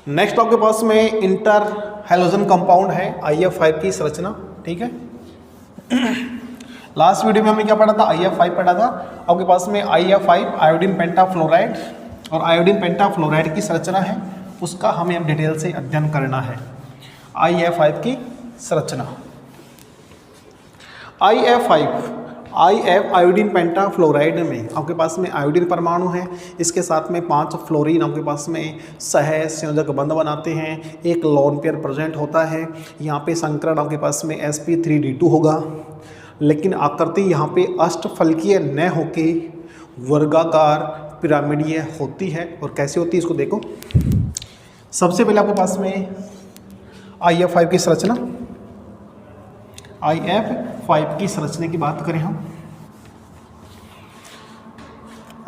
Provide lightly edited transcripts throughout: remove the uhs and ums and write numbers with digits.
Next आपके पास में inter halogen compound है IF5 की संरचना। ठीक है, लास्ट वीडियो में हमने क्या पढ़ा था, IF5 पढ़ा था। आपके पास में IF5 आयोडीन पेंटाफ्लोराइड और आयोडीन पेंटाफ्लोराइड की संरचना है, उसका हमें अब डिटेल से अध्ययन करना है। IF5 की संरचना, IF आयोडीन पेंटाफ्लोराइड में आपके पास में आयोडीन परमाणु है, इसके साथ में 5 फ्लोरीन आपके पास में सह संयोजक बंध बनाते हैं, एक लोन पेयर प्रेजेंट होता है। यहाँ पे संकरण आपके पास में sp3d2 होगा, लेकिन आकृति यहाँ पे अष्टफलकीय न होके वर्गाकार पिरामिडीय होती है। और कैसे होती है इसको देखो। सबसे पहले आपके पास में IF5 की संरचना, IF5 की संरचना की बात करें हम,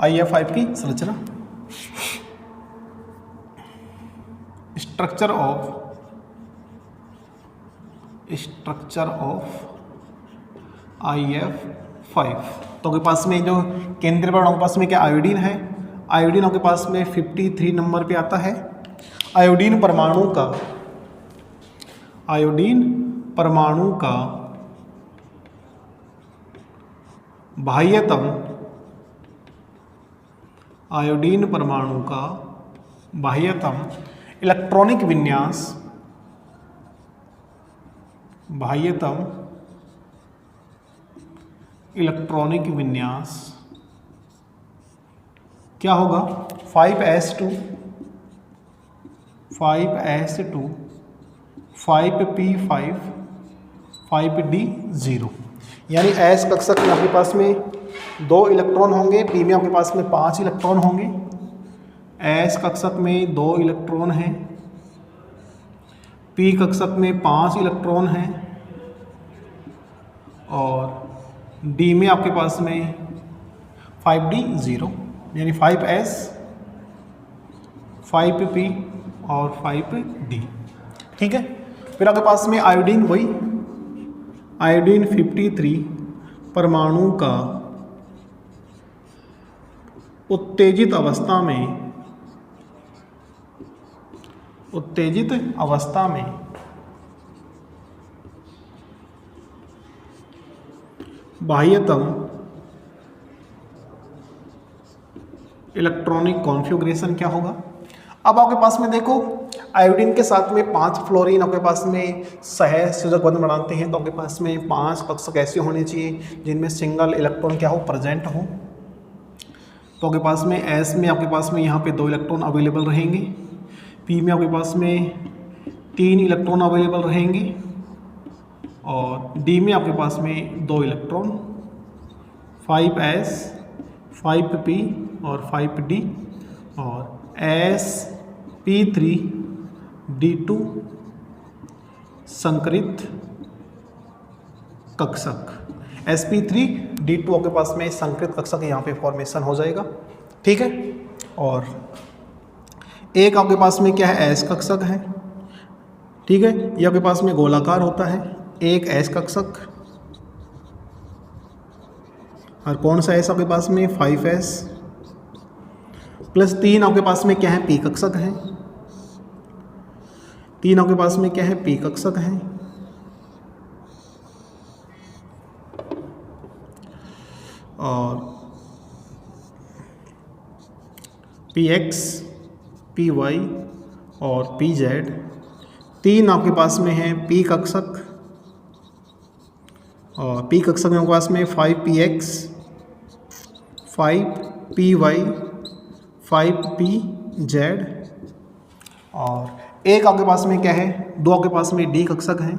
IF5 की संरचना, स्ट्रक्चर ऑफ IF5। तो आपके पास में जो केंद्रीय परमाणु आपके पास में क्या आयोडीन है, आयोडीन आपके पास में 53 नंबर पे आता है। आयोडीन परमाणु का बाह्यतम, आयोडीन परमाणु का बाह्यतम इलेक्ट्रॉनिक विन्यास, बाह्यतम इलेक्ट्रॉनिक विन्यास क्या होगा, 5s2 5p5 5d0। यानी s कक्षक में आपके पास में 2 इलेक्ट्रॉन होंगे, p में आपके पास में 5 इलेक्ट्रॉन होंगे। s कक्षक में 2 इलेक्ट्रॉन हैं, p कक्षक में 5 इलेक्ट्रॉन हैं, और d में आपके पास में 5d0, यानी 5s 5p और 5d। ठीक है, फिर आपके पास में आयोडीन, वही आयोडीन 53 परमाणु का उत्तेजित अवस्था में बाह्यतम इलेक्ट्रॉनिक कॉन्फ़िगरेशन क्या होगा। अब आपके पास में देखो, आयोडीन के साथ में 5 फ्लोरीन आपके पास में सह संयोजक बंध बनाते हैं, तो आपके पास में 5 कक्षक ऐसे होने चाहिए जिनमें सिंगल इलेक्ट्रॉन क्या हो, प्रेजेंट हो। तो आपके पास में S में आपके पास में यहाँ पे 2 इलेक्ट्रॉन अवेलेबल रहेंगे, P में आपके पास में 3 इलेक्ट्रॉन अवेलेबल रहेंगे, और D में आपके पास में 2 इलेक्ट्रॉन, 5s 5p और 5d, और sp3d2 संकरित कक्षक, sp3d2 आपके पास में संकरित कक्षक यहाँ पे फॉर्मेशन हो जाएगा। ठीक है, और एक आपके पास में क्या है, s कक्षक है। ठीक है, ये आपके पास में गोलाकार होता है, एक s कक्षक, और कौन सा s आपके पास में 5s प्लस 3 आपके पास में क्या है, p कक्षक है। 3 आपके पास में क्या है, p कक्षक है, और px py और pz 3 आपके पास में है p कक्षक, और p कक्षक में आपके पास में 5px 5py 5pz, और एक आपके पास में क्या है, 2 आपके पास में d कक्षक हैं,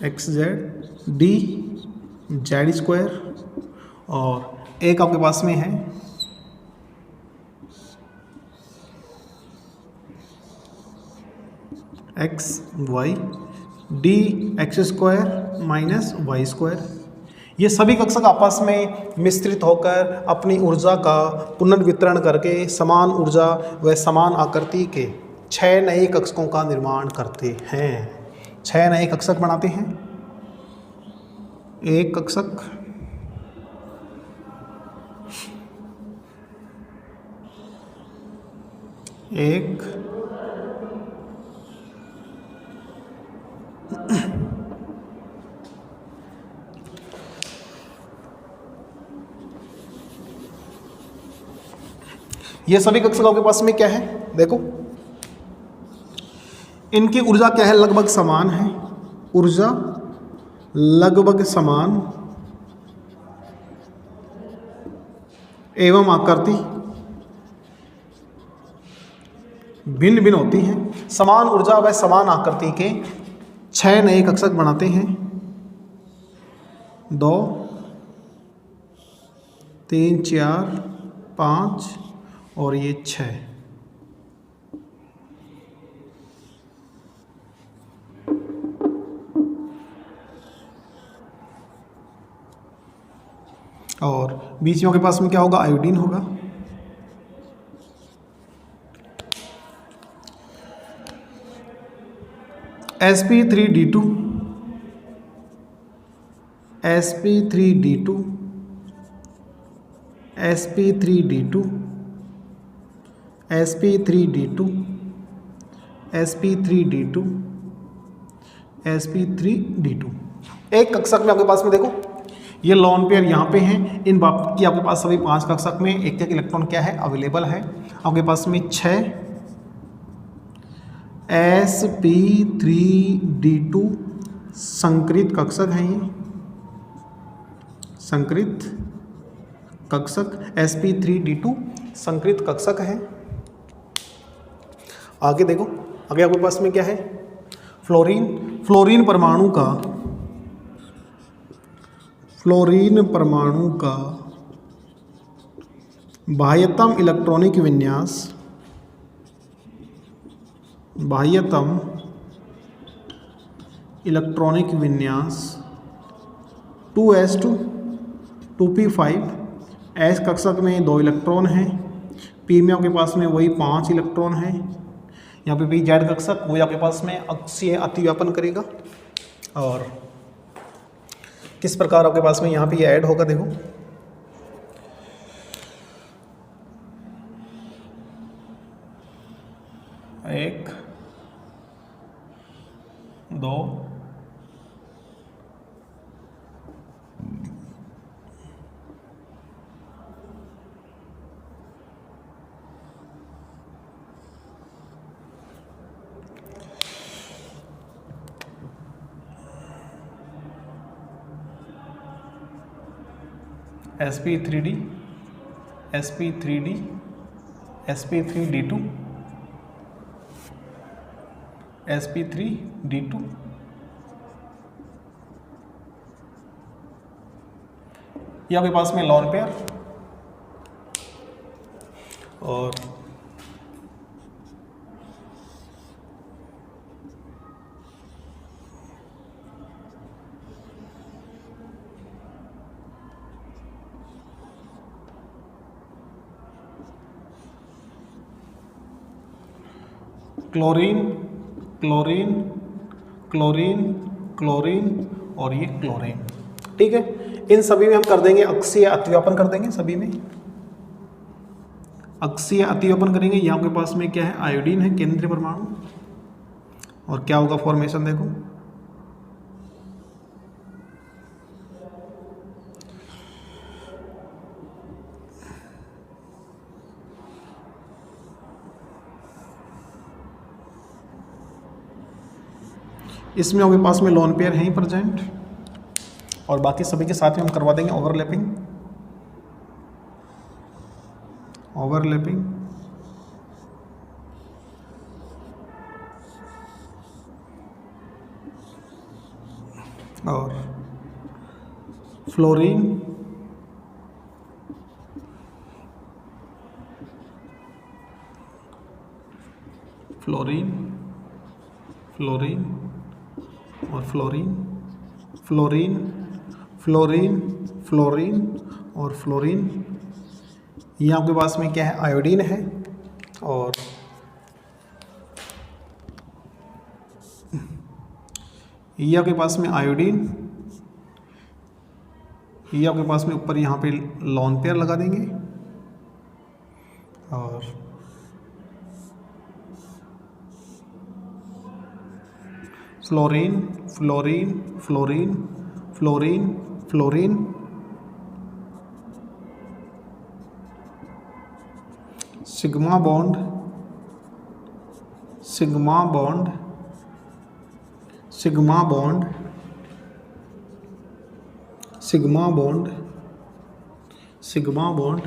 xz d z स्क्वायर, और एक आपके पास में है x y d x square minus y square. ये सभी कक्षक आपस में मिश्रित होकर अपनी ऊर्जा का पुनर्वितरण करके समान ऊर्जा व समान आकृति के 6 नए कक्षकों का निर्माण करते हैं। 6 नए कक्षक बनाते हैं। एक कक्षक, एक, ये सभी कक्षकों के पास में क्या है देखो, इनकी ऊर्जा क्या है, लगभग समान है, ऊर्जा लगभग समान एवं आकृति भिन्न भिन्न होती हैं। समान ऊर्जा व समान आकृति के 6 नए कक्षक बनाते हैं, 2, 3, 4, 5 और ये 6। और बीच में के पास में क्या होगा, आयोडीन होगा। sp3d2, sp3d2, sp3d2, sp3d2, sp3d2, sp3d2। एक कक्षक में आपके पास में देखो ये लोन पेयर यहाँ पे हैं, इन बाप की आपके पास सभी 5 कक्षक में एक एक इलेक्ट्रॉन क्या है, अवेलेबल है। आपके पास में 6 sp3d2 संकरित कक्षक हैं, ये संकरित कक्षक sp3d2 संकरित कक्षक है। आगे देखो, आगे आपके पास में क्या है, फ्लोरीन। फ्लोरीन परमाणु का बाह्यतम इलेक्ट्रॉनिक विन्यास, बाह्यतम इलेक्ट्रॉनिक विन्यास 2s2 2p5। एस कक्षक में 2 इलेक्ट्रॉन हैं, पी में आपके पास में वही 5 इलेक्ट्रॉन हैं। यहाँ पे भी जेड कक्षक वो आपके पास में अक्षीय अतिव्यापन करेगा। और किस प्रकार आपके पास में यहाँ पे ये ऐड होगा देखो, एक, 2, sp3d, sp3d, sp3d2, sp3d2, ये आपके पास में लॉन पेयर। और क्लोरीन, क्लोरीन, क्लोरीन, क्लोरीन और ये क्लोरीन। ठीक है, इन सभी में हम कर देंगे अक्षीय अतिव्यापन, कर देंगे सभी में अक्षीय अतिव्यापन करेंगे। यहाँ के पास में क्या है, आयोडीन है केंद्रीय परमाणु। और क्या होगा फॉर्मेशन देखो, इसमें आपके पास में लोन पेयर है ही प्रेजेंट। और बाकी सभी के साथ में हम करवा देंगे ओवरलैपिंग, ओवरलैपिंग। और फ्लोरीन, फ्लोरीन, फ्लोरीन और फ्लोरीन, फ्लोरीन, फ्लोरीन, फ्लोरीन और फ्लोरीन। ये आपके पास में क्या है, आयोडीन है। और ये आपके पास में आयोडीन, ये आपके पास में ऊपर यहाँ पे लॉन पेयर लगा देंगे। और fluorine fluorine fluorine fluorine fluorine, sigma bond sigma bond sigma bond sigma bond sigma bond,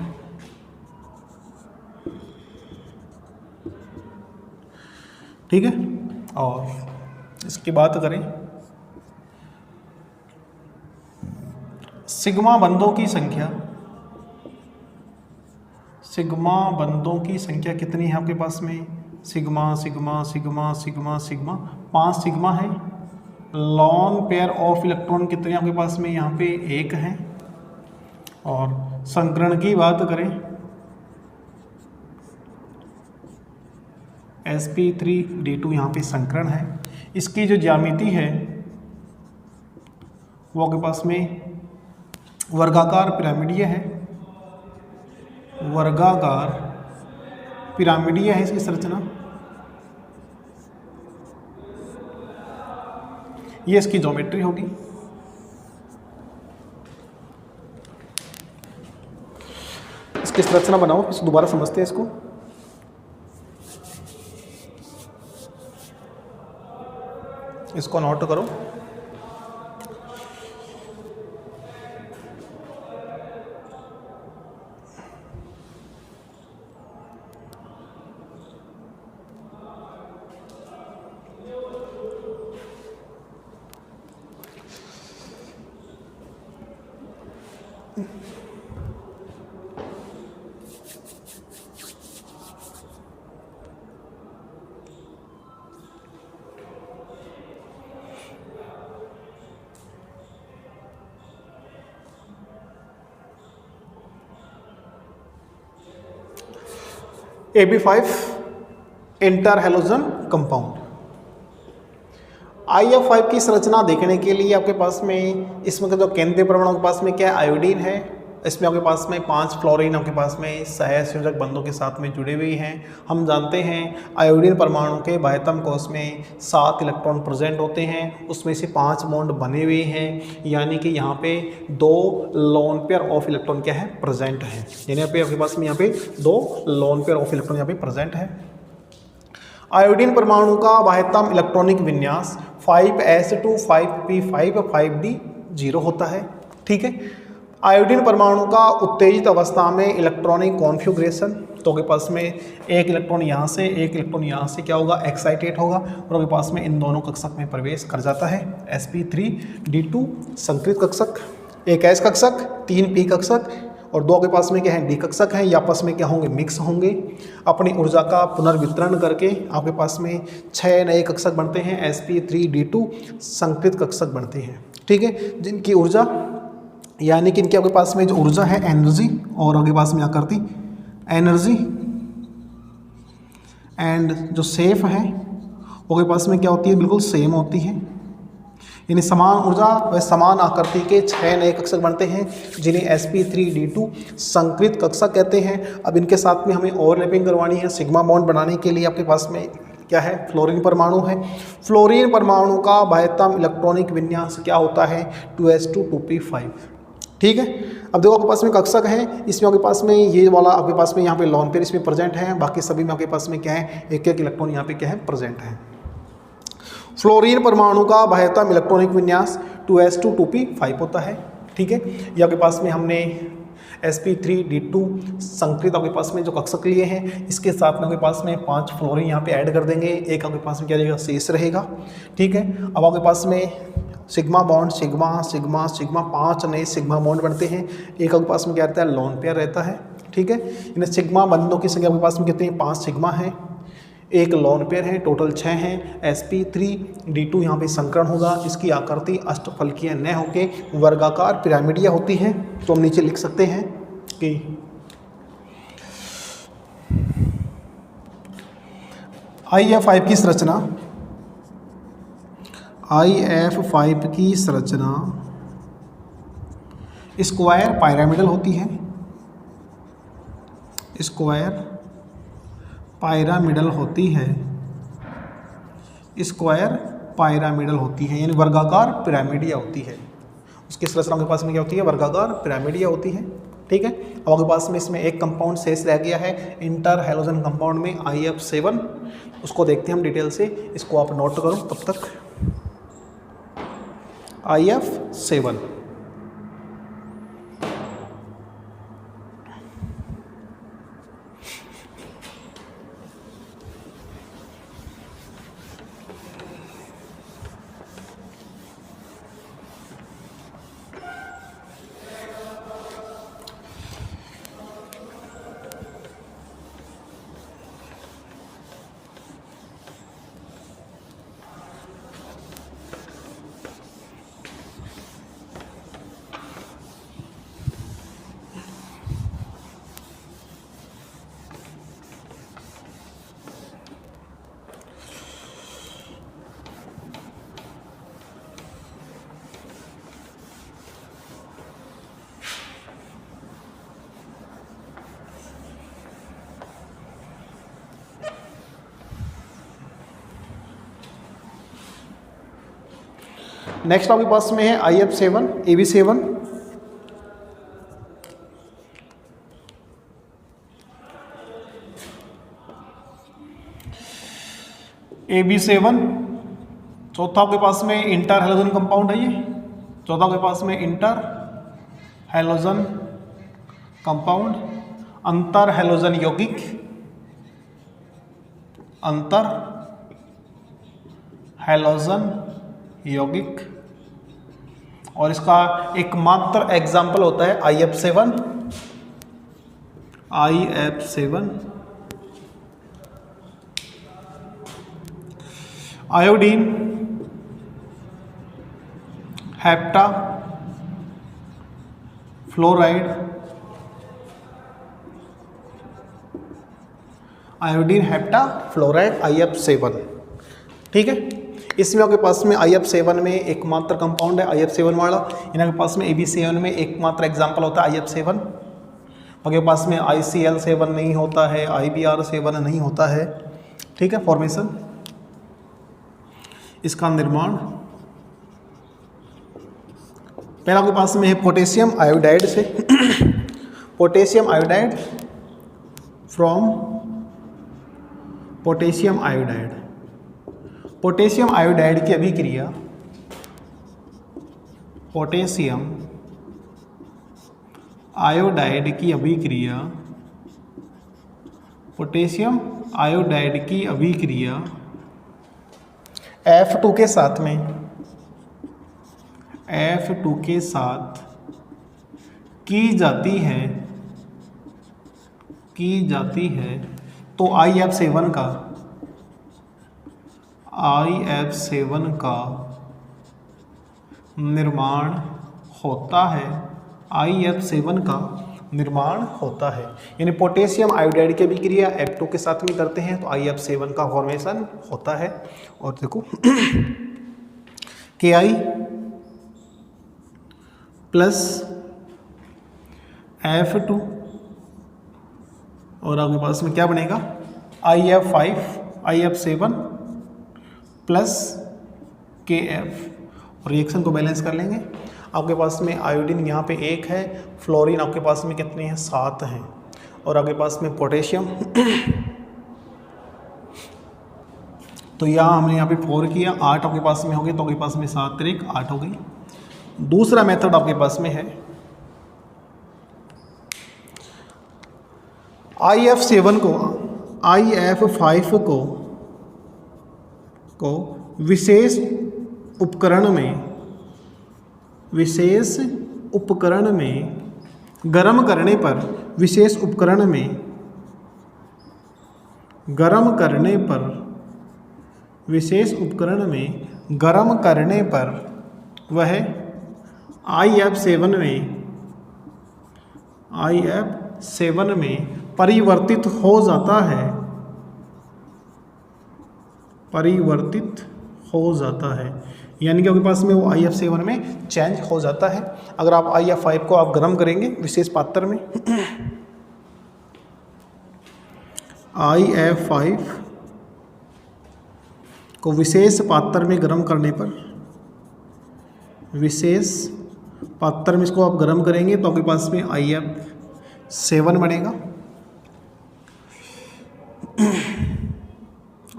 ठीक है। और इसकी बात करें सिग्मा बंधों की संख्या, सिग्मा बंधों की संख्या कितनी है आपके पास में? Sigma sigma sigma sigma sigma, 5 sigma है। लॉन पेयर ऑफ इलेक्ट्रॉन कितने आपके पास में? यहाँ पे 1 है। और संकरण की बात करें sp3d2 यहाँ पे संकरण है। इसकी जो ज्यामिति है वो आपके पास में वर्गाकार पिरामिडीय है, वर्गाकार पिरामिडीय है इसकी संरचना। ये इसकी ज्योमेट्री होगी। इसकी संरचना बनाओ, इसको दोबारा समझते हैं। इसको नोट करो। AB5 inter halogen compound. IF5 की संरचना देखने के लिए आपके पास में इसमें जो केंद्रीय परमाणु के पास में क्या है? आयोडीन है। इसमें आपके पास में 5 फ्लोरीन आपके पास में सहसंयोजक बंधों के साथ में जुड़े हुए हैं। हम जानते हैं आयोडीन परमाणु के बाह्यतम कोश में 7 इलेक्ट्रॉन प्रेजेंट होते हैं, उसमें से 5 बॉन्ड बने हुए हैं, यानी कि यहाँ पे 2 लोन पेयर ऑफ इलेक्ट्रॉन क्या है? प्रेजेंट है। यानी यहाँ पे आपके पास में यहाँ पे 2 लोन पेयर ऑफ इलेक्ट्रॉन यहाँ पे प्रेजेंट है। आयोडीन परमाणु का बाह्यतम इलेक्ट्रॉनिक विन्यास 5s2 5p5 5d0 होता है, ठीक है। आयोडीन परमाणु का उत्तेजित अवस्था में इलेक्ट्रॉनिक कॉन्फ़िगरेशन, तो आपके पास में एक इलेक्ट्रॉन यहाँ से एक इलेक्ट्रॉन यहाँ से क्या होगा? एक्साइटेड होगा और आपके पास में इन दोनों कक्षक में प्रवेश कर जाता है। sp3d2 संकृत कक्षक, एक s कक्षक, 3 p कक्षक और 2 के पास में क्या है? d कक्षक हैं। ये आपस में क्या होंगे? मिक्स होंगे। अपनी ऊर्जा का पुनर्वितरण करके आपके पास में 6 नए कक्षक बनते हैं, sp3d2 संकृत कक्षक बनते हैं, ठीक है। जिनकी ऊर्जा यानी कि इनके आपके पास में जो ऊर्जा है एनर्जी, और आपके पास में क्या करती? एनर्जी एंड जो सेफ है वो के पास में क्या होती है? बिल्कुल सेम होती है। यानी समान ऊर्जा व समान आकृति के 6 नए कक्षक बनते हैं जिन्हें sp3d2 संकृत कक्षक कहते हैं। अब इनके साथ में हमें ओवरलैपिंग करवानी है सिग्मा बॉन्ड बनाने के लिए। आपके पास में क्या है? फ्लोरीन परमाणु है। फ्लोरीन परमाणु का बाह्यतम इलेक्ट्रॉनिक विन्यास क्या होता है? 2s2 2p5, ठीक है। अब देखो आपके पास में कक्षक है, इसमें आपके पास में ये वाला आपके पास में यहाँ पे लॉन पेयर इसमें प्रेजेंट है, बाकी सभी में आपके पास में क्या है? एक एक इलेक्ट्रॉन यहाँ पे क्या है? प्रेजेंट है। फ्लोरीन परमाणु का बाह्यतम इलेक्ट्रॉनिक विन्यास 2s2 2p5 होता है, ठीक है। ये आपके पास में हमने sp3d2 संकृत आपके पास में जो कक्षक लिए हैं, इसके साथ में आपके पास में 5 फ्लोरीन यहाँ पे ऐड कर देंगे, एक आपके पास में क्या रहेगा? शेष रहेगा, ठीक है। अब आपके पास में sigma bond sigma sigma sigma 5 नए सिग्मा बॉन्ड बनते हैं। एक आपके पास में क्या रहता है? लोन पेयर रहता है, ठीक है। इन सिग्मा बंधों की संख्या आपके पास में कितनी है? 5 सिग्मा है, एक लोन पेयर है, टोटल 6 हैं। sp3d2 यहाँ पे संकरण होगा। इसकी आकृति अष्टफलकीय न होके वर्गाकार पिरामिडीय होती है। तो हम नीचे लिख सकते हैं कि IF5 की संरचना, IF5 की संरचना स्क्वायर पायरामिडल होती है, स्क्वायर पायरामिडल होती है, स्क्वायर पिरामिडल होती है, यानी वर्गाकार पिरामिडिया होती है। उसकी संरचना आपके पास में क्या होती है? वर्गाकार पिरामिडिया होती है। ठीक है, अब आपके पास में इसमें एक कंपाउंड शेष रह गया है इंटर हैलोजन कंपाउंड में IF7, उसको देखते हैं हम डिटेल से, इसको आप नोट करो तब तक। IF7 नेक्स्ट आपके पास में है IF7 AB7। AB7 चौथा आपके पास में इंटर हैलोजन कंपाउंड है, ये चौथा आपके पास में इंटर हैलोजन कंपाउंड, अंतर हैलोजन यौगिक, अंतर हैलोजन यौगिक, और इसका एकमात्र एग्जाम्पल होता है IF7। IF7 iodine, hepta fluoride, iodine hepta fluoride IF7। ठीक है, इसमें आपके पास में IF7 में एकमात्र कंपाउंड है IF7 वाला, इनके पास में AB7 में एकमात्र एग्जाम्पल होता है IF7। आपके पास में ICl7 नहीं होता है, IBr7 नहीं होता है। ठीक है, फॉर्मेशन, इसका निर्माण पहला आपके पास में है पोटेशियम आयोडाइड से potassium iodide from potassium iodide. Potassium iodide की अभिक्रिया, पोटेशियम आयोडाइड की अभिक्रिया, पोटेशियम आयोडाइड की अभिक्रिया F2 के साथ में, F2 के साथ की जाती है तो IF7 का निर्माण होता है, IF7 का निर्माण होता है। यानी पोटेशियम आयोडाइड की अभिक्रिया F2 के साथ में करते हैं तो IF7 का फॉर्मेशन होता है। और देखो Ki प्लस F2 और आपके पास में क्या बनेगा IF5 IF7 प्लस KF, और रिएक्शन को बैलेंस कर लेंगे। आपके पास में आयोडीन यहाँ पे 1 है, फ्लोरीन आपके पास में कितने हैं 7 हैं, और आपके पास में पोटेशियम तो यहाँ हमने यहाँ पे 4 किया, 8 आपके पास में हो गए, तो आपके पास में 7 3 8 हो गई। दूसरा मेथड आपके पास में है IF7 को IF5 को विशेष उपकरण में गर्म करने पर, विशेष उपकरण में गर्म करने पर वह IF7 में परिवर्तित हो जाता है, यानी कि आपके पास में वो IF7 में चेंज हो जाता है। अगर आप IF5 को आप गर्म करेंगे विशेष पात्र में IF5 को विशेष पात्र में गर्म करने पर, विशेष पात्र में इसको आप गर्म करेंगे तो आपके पास में IF7 बनेगा।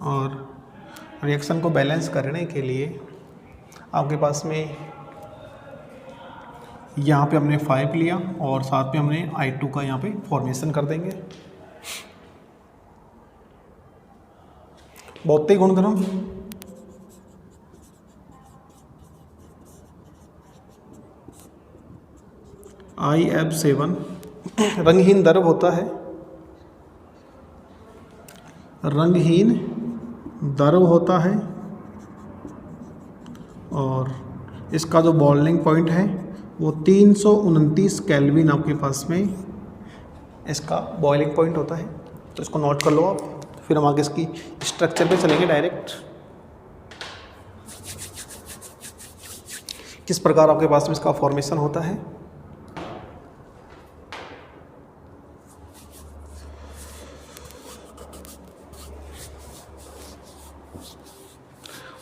और रिएक्शन को बैलेंस करने के लिए आपके पास में यहाँ पे हमने 5 लिया और साथ में हमने I2 का यहाँ पे फॉर्मेशन कर देंगे। भौतिक गुणधर्म, IF7 रंगहीन द्रव होता है, रंगहीन द्रव होता है और इसका जो बॉइलिंग पॉइंट है वो 329 केल्विन आपके पास में इसका बॉइलिंग पॉइंट होता है। तो इसको नोट कर लो आप, फिर हम आगे इसकी स्ट्रक्चर पे चलेंगे डायरेक्ट। किस प्रकार आपके पास में इसका फॉर्मेशन होता है।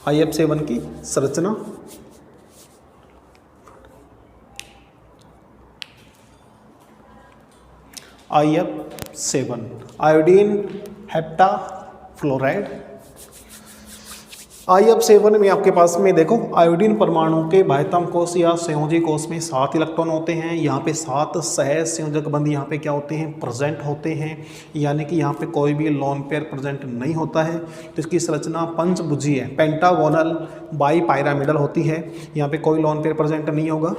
IF7 की संरचना, IF7 आयोडीन हेप्टाफ्लोराइड। IF7 में आपके पास में देखो आयोडीन परमाणु के बाह्यतम कोष या संयोजी कोष में 7 इलेक्ट्रॉन होते हैं। यहाँ पे 7 सहज संयोजक बंध यहाँ पे क्या होते हैं, प्रेजेंट होते हैं, यानी कि यहाँ पे कोई भी लोन पेयर प्रेजेंट नहीं होता है। तो इसकी संरचना पंचभुजीय पेंटागोनल बाई पायरामिडल होती है। यहाँ पे कोई लोन पेयर प्रेजेंट नहीं होगा।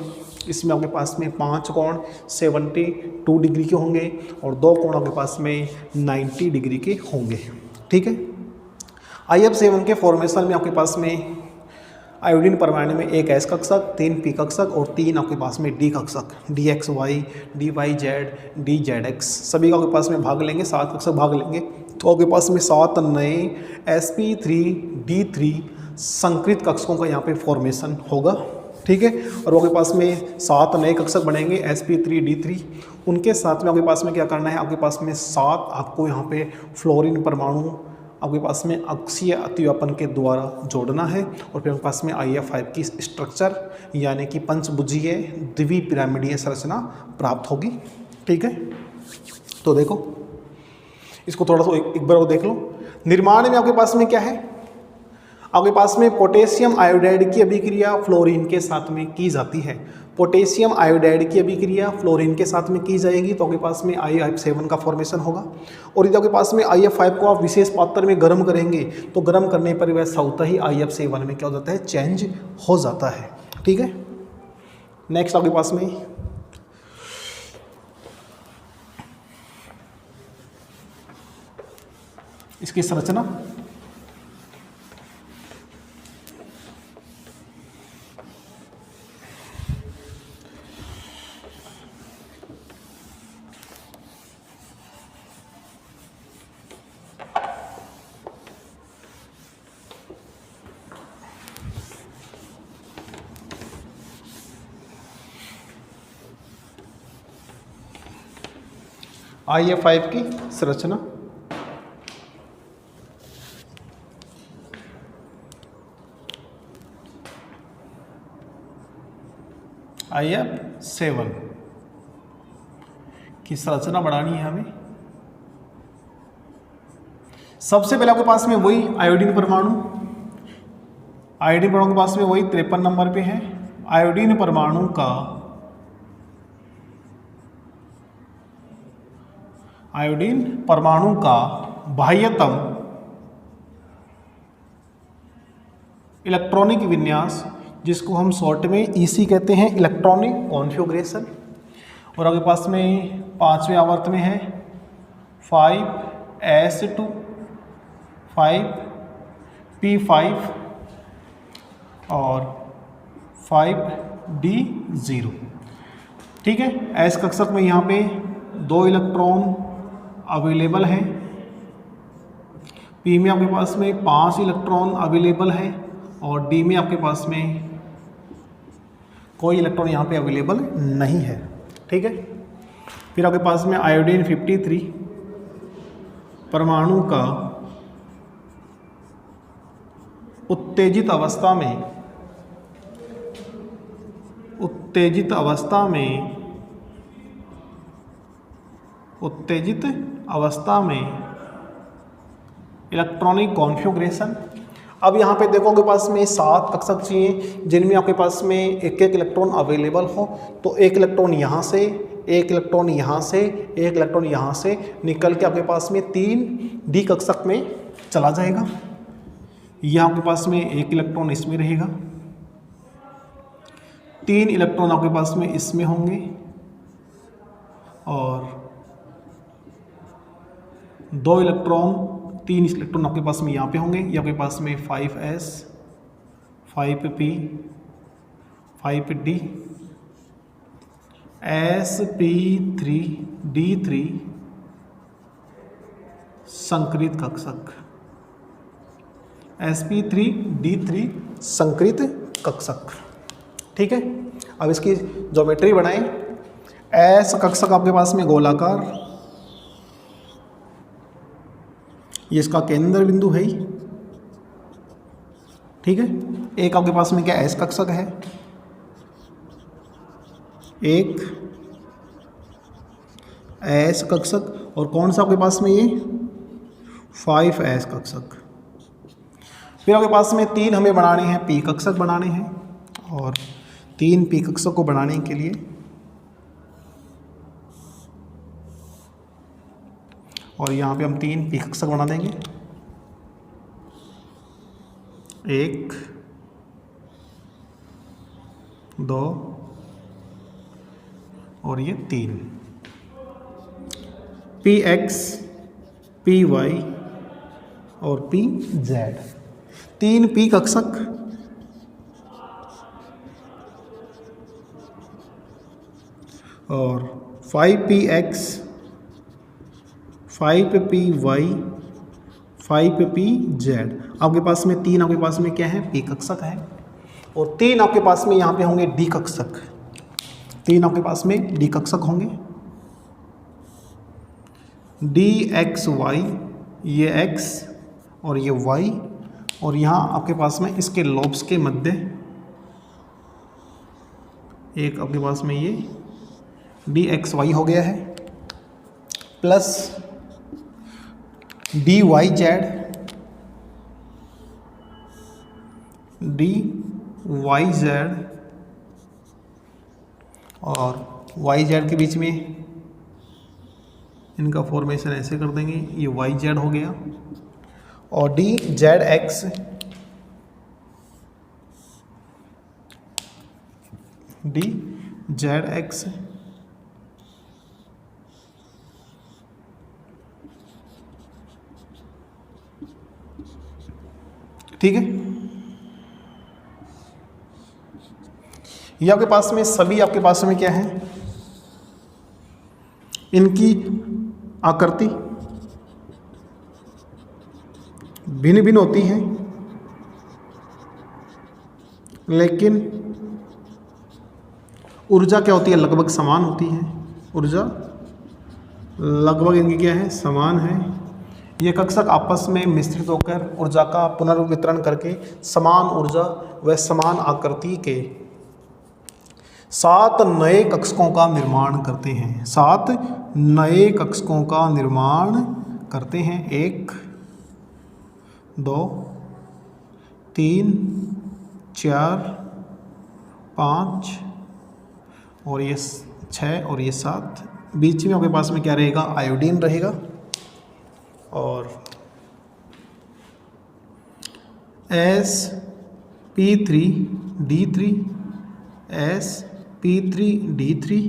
इसमें आपके पास में 5 कोण 72 डिग्री के होंगे और 2 कोण आपके पास में 90 डिग्री के होंगे। ठीक है। IF7 के फॉर्मेशन में आपके पास में आयोडीन परमाणु में 1 S कक्षक, 3 P कक्षक और 3 आपके पास में D कक्षक, DXY, DYZ, DZX सभी का आपके पास में भाग लेंगे, 7 कक्षक भाग लेंगे। तो आपके पास में 7 नए sp3d3 संकृत कक्षकों का यहाँ पे फॉर्मेशन होगा। ठीक है। और वो आपके पास में 7 नए कक्षक बनेंगे sp3d3। उनके साथ में आपके पास में क्या करना है, आपके पास में 7 आपको यहाँ पे फ्लोरीन परमाणु आपके पास में अक्षीय अतिव्यापन के द्वारा जोड़ना है और फिर आपके पास में IF5 की स्ट्रक्चर यानी कि पंचभुजीय द्विपिरामिडीय संरचना प्राप्त होगी। ठीक है। तो देखो इसको थोड़ा सा एक बार देख लो। निर्माण में आपके पास में क्या है, आपके पास में पोटेशियम आयोडाइड की अभिक्रिया फ्लोरीन के साथ में की जाती है। पोटेशियम आयोडाइड की अभिक्रिया फ्लोरीन के साथ में की जाएगी तो आपके पास में IF7 का फॉर्मेशन होगा। और यदि आपके पास में IF5 को आप विशेष पात्र में गर्म करेंगे तो गर्म करने पर वह स्वतः ही IF7 में क्या हो जाता है, चेंज हो जाता है। ठीक है। नेक्स्ट आपके पास में इसकी संरचना, IF5 की संरचना, IF7 की संरचना बढ़ानी है हमें। सबसे पहले आपके पास में वही आयोडीन परमाणु के पास में वही 53 नंबर पे है। आयोडीन परमाणु का बाह्यतम इलेक्ट्रॉनिक विन्यास, जिसको हम शॉर्ट में EC कहते हैं, इलेक्ट्रॉनिक कॉन्फ़िगरेशन। और आपके पास में 5वें आवर्त में है 5s2 5p5 और 5d0। ठीक है। S कक्षक में यहाँ पे 2 इलेक्ट्रॉन अवेलेबल हैं। P में आपके पास में 5 इलेक्ट्रॉन अवेलेबल है और D में आपके पास में कोई इलेक्ट्रॉन यहाँ पे अवेलेबल नहीं है। ठीक है। फिर आपके पास में आयोडीन 53 परमाणु का उत्तेजित अवस्था में उत्तेजित अवस्था में इलेक्ट्रॉनिक कॉन्फ़िगरेशन। अब यहाँ पे देखो आपके पास में 7 कक्षक चाहिए जिनमें आपके पास में एक एक इलेक्ट्रॉन अवेलेबल हो। तो एक इलेक्ट्रॉन यहाँ से, एक इलेक्ट्रॉन यहाँ से, एक इलेक्ट्रॉन यहाँ से निकल के आपके पास में 3 डी कक्षक में चला जाएगा। यहाँ आपके पास में एक इलेक्ट्रॉन इसमें रहेगा, 3 इलेक्ट्रॉन आपके पास में इसमें होंगे और 2 इलेक्ट्रॉन 3 इलेक्ट्रॉन आपके पास में यहाँ पे होंगे। ये आपके पास में 5s 5p 5d sp3d3 संकरित कक्षक, sp3d3 संकरित कक्षक। ठीक है, अब इसकी ज्योमेट्री बनाएं। एस कक्षक आपके पास में गोलाकार, ये इसका केंद्र बिंदु है। ठीक है, एक आपके पास में क्या एस कक्षक है, एक एस कक्षक और कौन सा आपके पास में ये 5s कक्षक। फिर आपके पास में 3 हमें बनाने हैं, पी कक्षक बनाने हैं और 3 पी कक्षक को बनाने के लिए और यहाँ पे हम 3 पी कक्षक बना देंगे, 1 2 और ये 3 px py और pz, 3 पी कक्षक और 5px 5py 5pz। आपके पास में 3 आपके पास में क्या है, पी कक्षक है और 3 आपके पास में यहाँ पे होंगे डी कक्षक, 3 आपके पास में डी कक्षक होंगे, dxy ये x और ये y और यहाँ आपके पास में इसके लोब्स के मध्य एक आपके पास में ये dxy हो गया है प्लस dyz और yz के बीच में इनका फॉर्मेशन ऐसे कर देंगे, ये yz हो गया और dzx ठीक है। ये आपके पास में सभी आपके पास में क्या है, इनकी आकृति भिन्न भिन्न होती है लेकिन ऊर्जा क्या होती है, लगभग समान होती है। ऊर्जा लगभग इनकी क्या है, समान है। ये कक्षक आपस में मिश्रित होकर ऊर्जा का पुनर्वितरण करके समान ऊर्जा व समान आकृति के 7 नए कक्षकों का निर्माण करते हैं, 7 नए कक्षकों का निर्माण करते हैं। 1 2 3 4 5 और ये 6 और ये 7। बीच में आपके पास में क्या रहेगा, आयोडीन रहेगा और sp3d3 sp3d3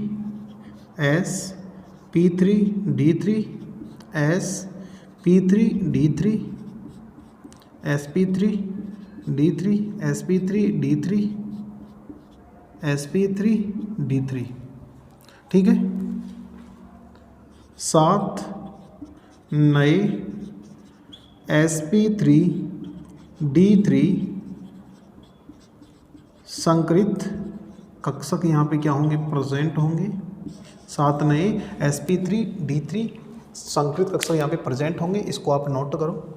sp3d3 sp3d3 sp3d3 sp3d3 sp3d3। ठीक है, 7 नए sp3d3 संकरित कक्षक यहाँ पे क्या होंगे, प्रेजेंट होंगे। 7 नए sp3d3 संकरित कक्षक यहाँ पे प्रेजेंट होंगे, इसको आप नोट करो।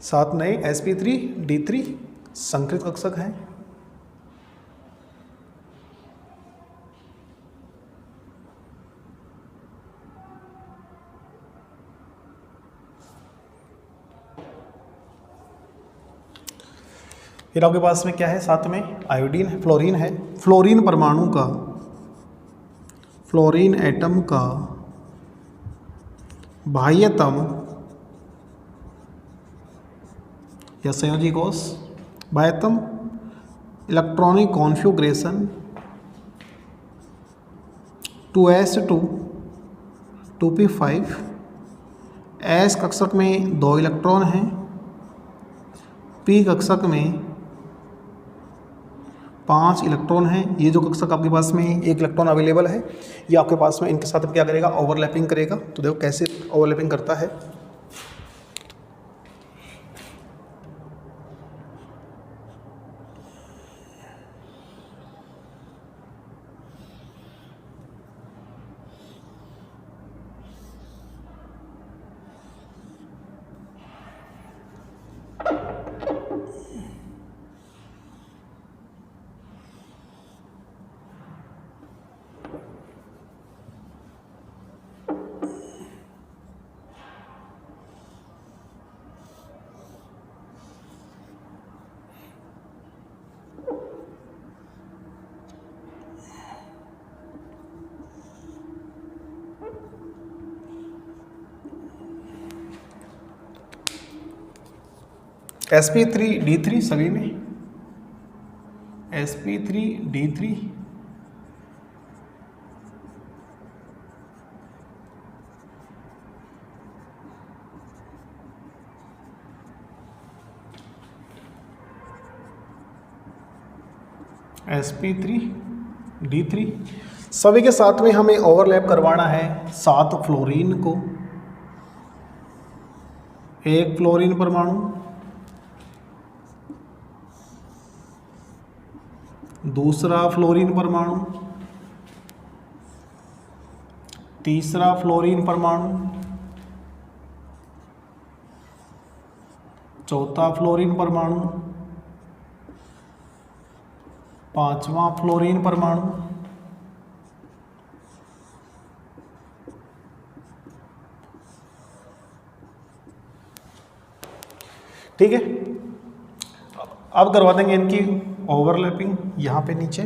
सात नए sp3d3 संकृत कक्षक हैं। फिर आपके पास में क्या है, साथ में आयोडीन है, फ्लोरीन है। फ्लोरीन परमाणु का, फ्लोरीन एटम का बाह्यतम या संयोजी कोष, बाह्यतम electronic configuration 2s2 2p5। s कक्षक में 2 इलेक्ट्रॉन हैं, p कक्षक में 5 इलेक्ट्रॉन हैं। ये जो कक्षक आपके पास में 1 इलेक्ट्रॉन अवेलेबल है, ये आपके पास में इनके साथ क्या करेगा, ओवरलैपिंग करेगा। तो देखो कैसे ओवरलैपिंग करता है। sp3d3 सभी में, sp3d3 sp3d3 सभी के साथ में हमें ओवरलैप करवाना है 7 फ्लोरीन को। एक फ्लोरीन परमाणु, दूसरा फ्लोरीन परमाणु, तीसरा फ्लोरीन परमाणु, चौथा फ्लोरीन परमाणु, पांचवा फ्लोरीन परमाणु, ठीक है। अब करवा देंगे इनकी ओवरलैपिंग यहाँ पे नीचे।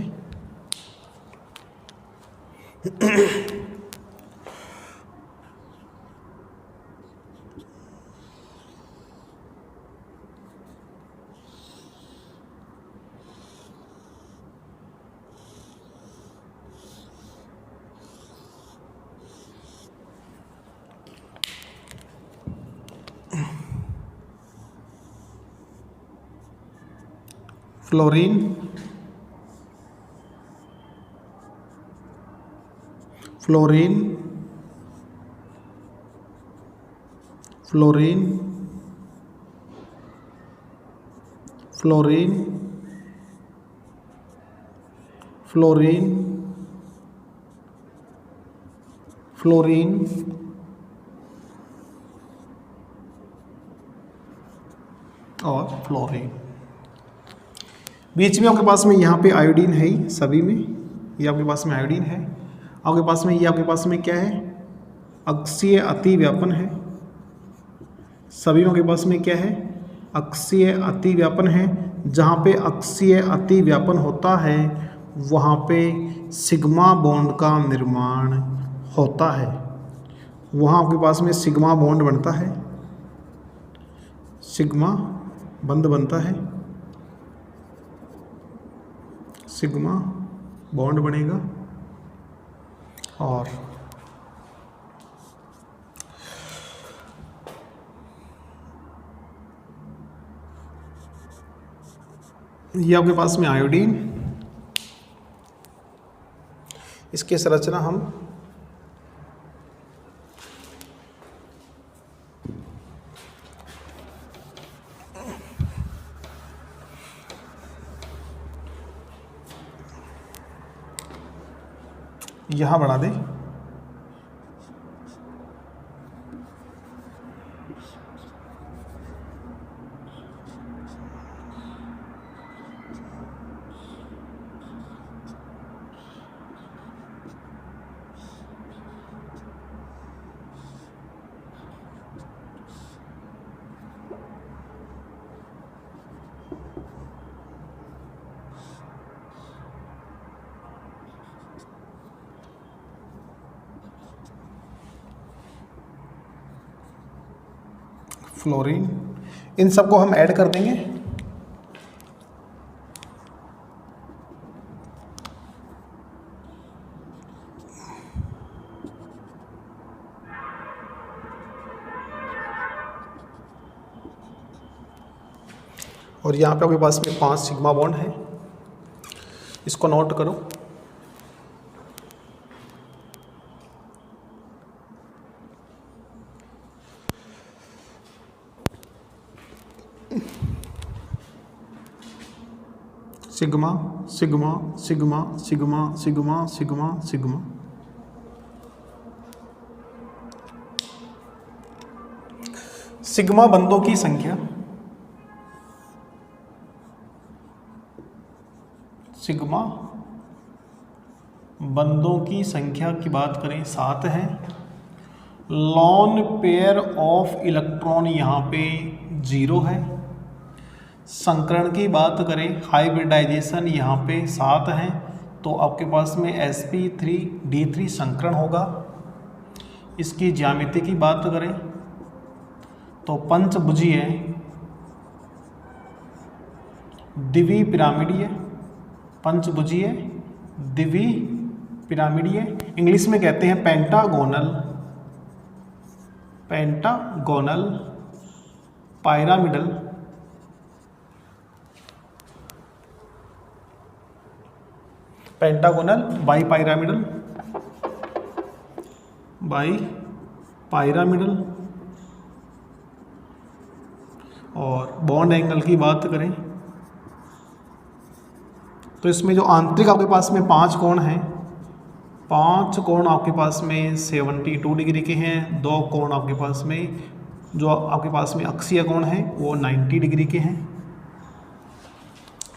Fluorine, fluorine, fluorine, fluorine, fluorine, fluorine, और फ्लोरीन। बीच में आपके पास में यहाँ पे आयोडीन है ही सभी में, ये आपके पास में आयोडीन है। आपके पास में ये आपके पास में क्या है, अक्षीय अतिव्यापन है। सभी में आपके पास में क्या है, अक्षीय अतिव्यापन है। जहाँ पे अक्षीय अतिव्यापन होता है वहाँ पे सिग्मा बॉन्ड का निर्माण होता है। वहाँ आपके पास में सिग्मा बॉन्ड बनता है, सिग्मा बंध बनता है, सिग्मा बॉन्ड बनेगा। और ये आपके पास में आयोडीन, इसकी संरचना हम यहाँ बना दें। फ्लोरीन, इन सबको हम ऐड कर देंगे। और यहाँ पे आपके पास में 5 सिग्मा बॉन्ड है, इसको नोट करो। Sigma sigma sigma sigma sigma sigma sigma. Sigma बंधों की संख्या, सिग्मा बंधों की संख्या की बात करें 7 है। लॉन पेयर ऑफ इलेक्ट्रॉन यहाँ पे 0 है। संकरण की बात करें, हाइब्रिडाइजेशन यहाँ पे 7 है, तो आपके पास में sp3d3 संकरण होगा। इसकी ज्यामिति की बात करें तो पंचभुजीय द्विपिरामिडीय, पंचभुजीय द्विपिरामिडीय, इंग्लिश में कहते हैं pentagonal, pentagonal pyramidal, pentagonal by pyramidal, by pyramidal. और बॉन्ड एंगल की बात करें तो इसमें जो आंतरिक आपके पास में 5 कोण हैं, 5 कोण आपके पास में 72 डिग्री के हैं। 2 कोण आपके पास में, जो आपके पास में अक्षीय कोण हैं वो 90 डिग्री के हैं।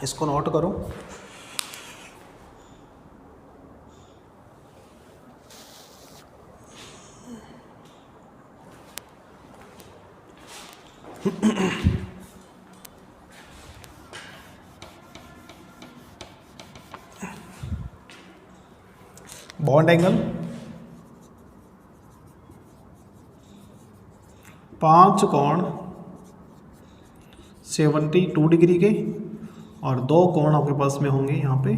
इसको नोट करो। बॉन्ड एंगल 5 कोण 72 डिग्री के और 2 कोण आपके पास में होंगे यहाँ पे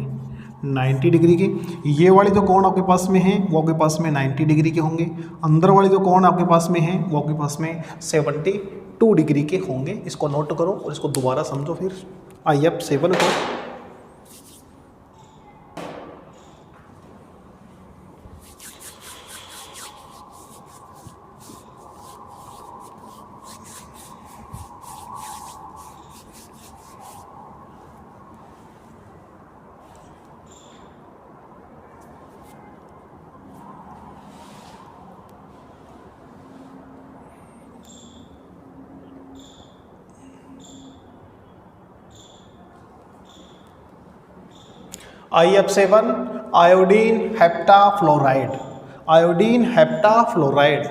90 डिग्री के। ये वाले जो कोण आपके पास में हैं वो आपके पास में 90 डिग्री के होंगे। अंदर वाले जो कोण आपके पास में हैं वो आपके पास में 72 डिग्री के होंगे। इसको नोट करो और इसको दोबारा समझो फिर। IF7 को IF7 आयोडीन हेप्टाफ्लोराइड, आयोडीन हेप्टाफ्लोराइड।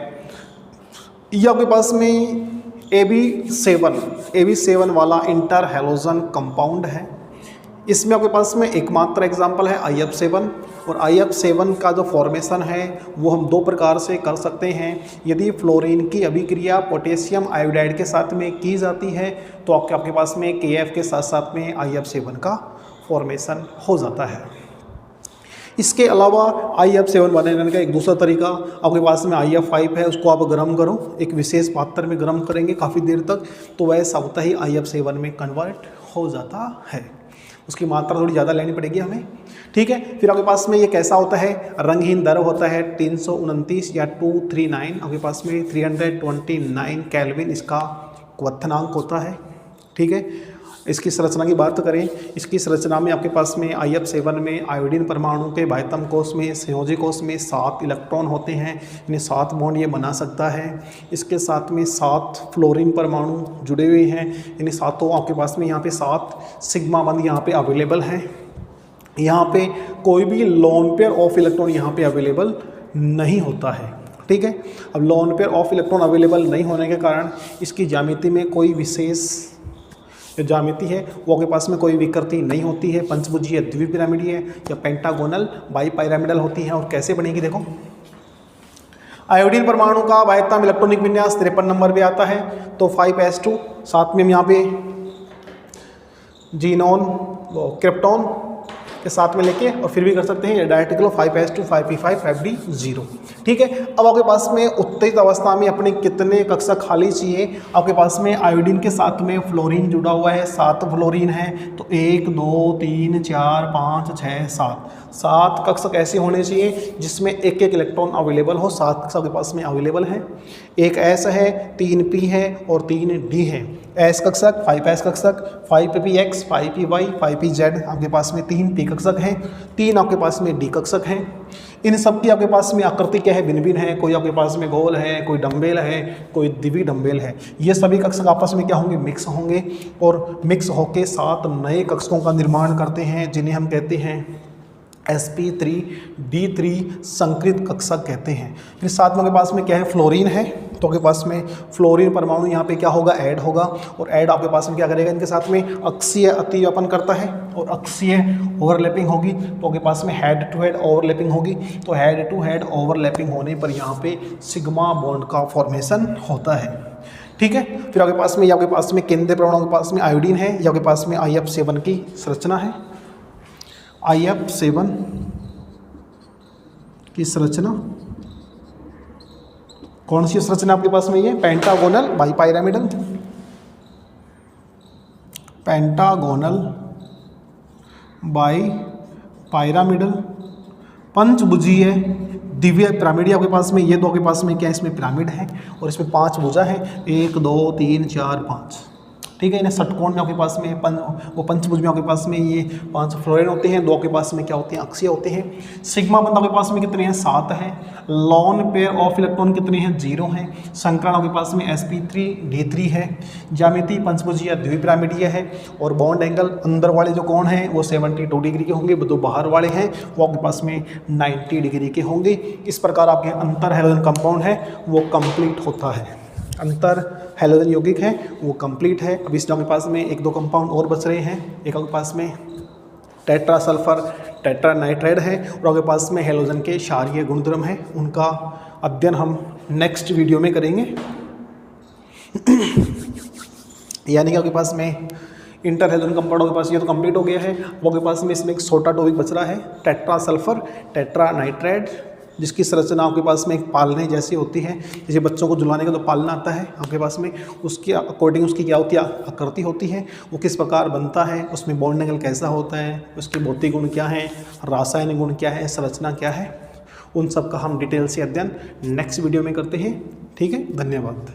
ये आपके पास में AB7 वाला इंटर हैलोजन कंपाउंड है। इसमें आपके पास में एकमात्र एग्जाम्पल है IF7। और IF7 का जो फॉर्मेशन है वो हम 2 प्रकार से कर सकते हैं। यदि फ्लोरीन की अभिक्रिया पोटेशियम आयोडाइड के साथ में की जाती है तो आपके पास में KF के साथ साथ में IF7 का फॉर्मेशन हो जाता है। इसके अलावा IF7 बनाने का एक दूसरा तरीका, आपके पास में IF5 है, उसको आप गर्म करो, एक विशेष पात्र में गर्म करेंगे काफ़ी देर तक, तो वह स्वतः ही IF7 में कन्वर्ट हो जाता है। उसकी मात्रा थोड़ी ज़्यादा लेनी पड़ेगी हमें, ठीक है। फिर आपके पास में ये कैसा होता है, रंगहीन द्रव होता है। 329 या 239 आपके पास में 329 केल्विन इसका क्वथनांक होता है, ठीक है। इसकी संरचना की बात करें, इसकी संरचना में आपके पास में IF7 में आयोडीन परमाणु के बाह्यतम कोश में, संयोजी कोश में 7 इलेक्ट्रॉन होते हैं, इन्हें 7 बॉन्ड ये बना सकता है। इसके साथ में 7 फ्लोरीन परमाणु जुड़े हुए हैं, इन्हें सातों आपके पास में यहाँ पे 7 सिग्मा बंध यहाँ पे अवेलेबल हैं। यहाँ पे कोई भी लोन पेयर ऑफ इलेक्ट्रॉन यहाँ पे अवेलेबल नहीं होता है, ठीक है। अब lone pair of electron available नहीं होने के कारण इसकी ज्यामिति में कोई विशेष जो ज्यामिति है वो आपके पास में कोई विकृति नहीं होती है, पंचभुजीय द्विपिरामिडीय या पेंटागोनल बाईपिरामिडल होती है। और कैसे बनेगी देखो, आयोडीन परमाणु का वायतम इलेक्ट्रॉनिक विन्यास 53 नंबर पे आता है, तो 5s2, साथ में हम यहाँ पे जीनोन क्रिप्टोन के साथ में लेके और फिर भी कर सकते हैं डायरेक्ट लो 5s2 5p5 5d0। ठीक है, अब आपके पास में उत्तेजित अवस्था में अपने कितने कक्षा खाली चाहिए, आपके पास में आयोडीन के साथ में फ्लोरीन जुड़ा हुआ है, 7 फ्लोरीन है, तो 1 2 3 4 5 6 7 कक्षक ऐसे होने चाहिए जिसमें एक एक इलेक्ट्रॉन अवेलेबल हो। 7 कक्षक आपके पास में अवेलेबल है, एक S है, 3p है और 3d है। S कक्षक, 5s कक्षक, 5px 5py 5pz आपके पास में 3p कक्षक हैं, 3 आपके पास में d कक्षक हैं। इन सब की आपके पास में आकृति क्या है, भिन्न भिन्न है, कोई आपके पास में गोल है, कोई डम्बेल है, कोई द्विवी डम्बेल है। ये सभी कक्षक आपस में क्या होंगे, मिक्स होंगे और मिक्स होके 7 नए कक्षकों का निर्माण करते हैं जिन्हें हम कहते हैं sp3d3 संकृत कक्षक कहते हैं। फिर साथ में आपके पास में क्या है, फ्लोरीन है, तो आपके पास में फ्लोरीन परमाणु यहाँ पे क्या होगा, ऐड होगा और ऐड आपके पास में क्या करेगा, इनके साथ में अक्षीय अतिव्यापन करता है और अक्षीय ओवरलैपिंग होगी, तो आपके पास में हेड टू हेड ओवरलैपिंग होगी। तो हेड टू हेड ओवरलैपिंग होने पर यहाँ पे सिग्मा बॉन्ड का फॉर्मेशन होता है। ठीक है, फिर आपके पास में, आपके पास में केंद्रीय परमाणु के पास में आयोडीन है, या आपके पास में IF7 की संरचना है। IF7 की संरचना कौन सी संरचना आपके पास में, ये pentagonal bipyramidal, pentagonal bipyramidal पंचभुजीय Divya pyramid आपके पास में। ये दो आपके पास में क्या है, इसमें पिरामिड है और इसमें 5 भुजा है, 1 2 3 4 5। ठीक है, इन्हें षटकोण में आपके पास में पंचभुज में आपके पास में ये 5 फ्लोरीन होते हैं, 2 आपके पास में क्या होते हैं, अक्षीय होते हैं। सिग्मा बंध आपके पास में कितने हैं, 7 हैं। लॉन पेयर ऑफ इलेक्ट्रॉन कितने हैं, 0 हैं। संकरण आपके पास में sp3d3 है। ज्यामिति पंचभुजीय द्विपिरामिडीय है और बॉन्ड एंगल अंदर वाले जो कोण हैं वो 72 डिग्री के होंगे, जो बाहर वाले हैं वो आपके पास में 90 डिग्री के होंगे। इस प्रकार आपके अंतर हैलोजन कंपाउंड है वो कंप्लीट होता है, अंतर हैलोजन यौगिक है वो कंप्लीट है। अब इस आपके पास में 1-2 कंपाउंड और बच रहे हैं। एक आपके पास में टेट्रा सल्फर टेट्रा नाइट्राइड है और आपके पास में हैलोजन के क्षारीय गुणधर्म है, उनका अध्ययन हम नेक्स्ट वीडियो में करेंगे। यानी कि आपके पास में इंटर हैलोजन कंपाउंड आपके पास ये तो कंप्लीट हो गया है। वो आपके पास में इसमें एक छोटा टॉपिक बच रहा है, टेट्रा सल्फर टेट्रा नाइट्राइड, जिसकी संरचना आपके पास में एक पालने जैसी होती है, जैसे बच्चों को झुलाने का तो पालना आता है आपके पास में, उसके अकॉर्डिंग उसकी क्या होती है, आकृति होती है, वो किस प्रकार बनता है, उसमें बॉन्ड एंगल कैसा होता है, उसके भौतिक गुण क्या हैं, रासायनिक गुण क्या है, संरचना क्या है, उन सब का हम डिटेल से अध्ययन नेक्स्ट वीडियो में करते हैं। ठीक है, धन्यवाद।